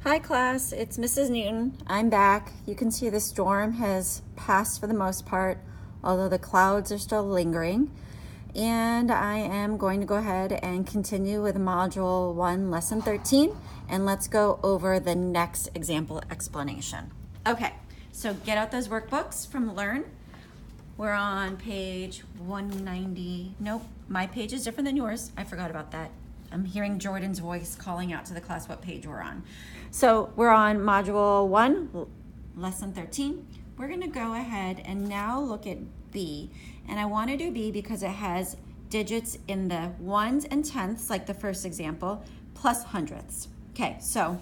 Hi class, it's Mrs. Newton. I'm back. You can see the storm has passed for the most part, although the clouds are still lingering. And I am going to go ahead and continue with Module 1, Lesson 13, and let's go over the next example explanation. Okay, so get out those workbooks from Learn. We're on page 190. Nope, my page is different than yours. I forgot about that. I'm hearing Jordan's voice calling out to the class what page we're on. So we're on Module 1, Lesson 13. We're going to go ahead and now look at B. And I want to do B because it has digits in the ones and tenths, like the first example, plus hundredths. Okay, so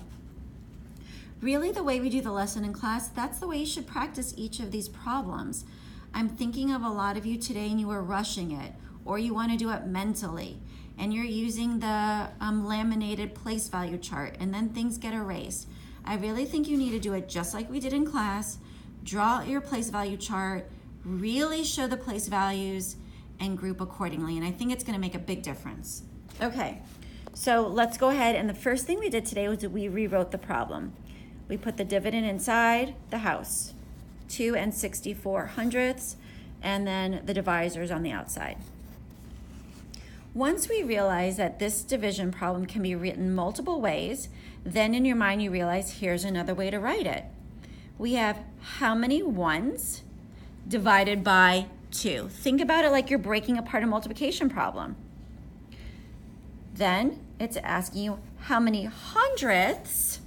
really the way we do the lesson in class, that's the way you should practice each of these problems. I'm thinking of a lot of you today and you were rushing it, or you want to do it mentally, and you're using the laminated place value chart, and then things get erased. I really think you need to do it just like we did in class. Draw your place value chart, really show the place values, and group accordingly, and I think it's going to make a big difference. Okay, so let's go ahead, and the first thing we did today was that we rewrote the problem. We put the dividend inside the house, 2 64/100ths, and then the divisors on the outside. Once we realize that this division problem can be written multiple ways, then in your mind you realize here's another way to write it. We have how many ones divided by 2. Think about it like you're breaking apart a multiplication problem. Then it's asking you how many hundredths,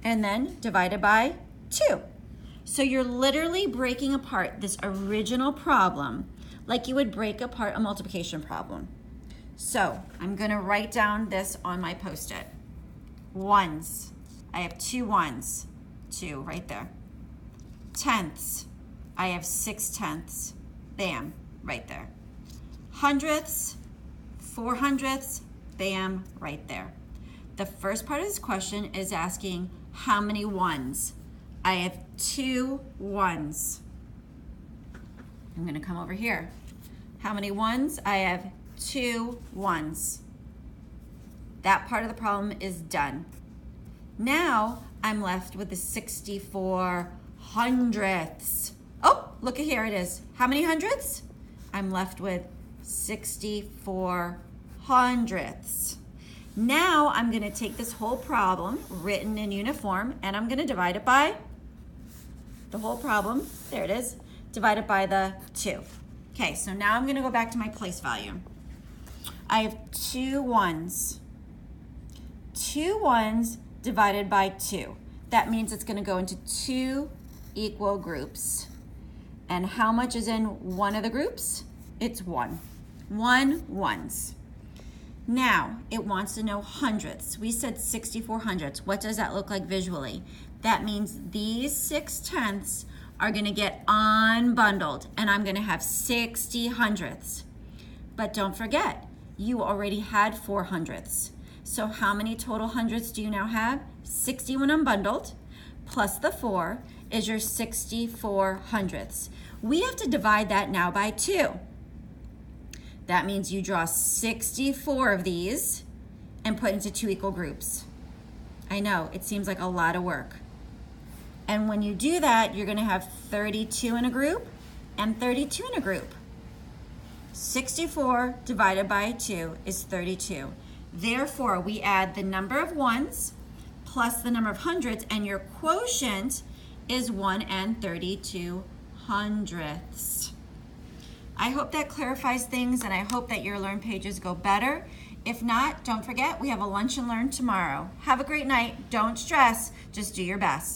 and then divided by 2. So you're literally breaking apart this original problem like you would break apart a multiplication problem. So I'm gonna write down this on my Post-it. Ones, I have 2 ones, 2 right there. Tenths, I have 6/10ths, bam, right there. Hundredths, 4/100ths, bam, right there. The first part of this question is asking how many ones. I have 2 ones. I'm gonna come over here. How many ones? I have 2 ones. That part of the problem is done. Now I'm left with the 64/100ths. Oh, look at here it is. How many hundredths? I'm left with 64/100ths. Now I'm gonna take this whole problem written in uniform and I'm gonna divide it by the whole problem. There it is. Divide it by the 2. Okay, so now I'm gonna go back to my place value. I have 2 ones. 2 ones divided by 2. That means it's gonna go into 2 equal groups. And how much is in one of the groups? It's 1. 1 ones. Now, it wants to know hundredths. We said 64/100ths. What does that look like visually? That means these 6/10ths are gonna get unbundled, and I'm gonna have 60/100ths. But don't forget, you already had 4/100ths. So how many total hundredths do you now have? 61 unbundled, plus the 4 is your 64/100ths. We have to divide that now by 2. That means you draw 64 of these and put into 2 equal groups. I know, it seems like a lot of work. And when you do that, you're gonna have 32 in a group and 32 in a group. 64 divided by 2 is 32. Therefore, we add the number of ones plus the number of hundredths, and your quotient is 1 32/100ths. I hope that clarifies things, and I hope that your Learn pages go better. If not, don't forget, we have a Lunch and Learn tomorrow. Have a great night. Don't stress. Just do your best.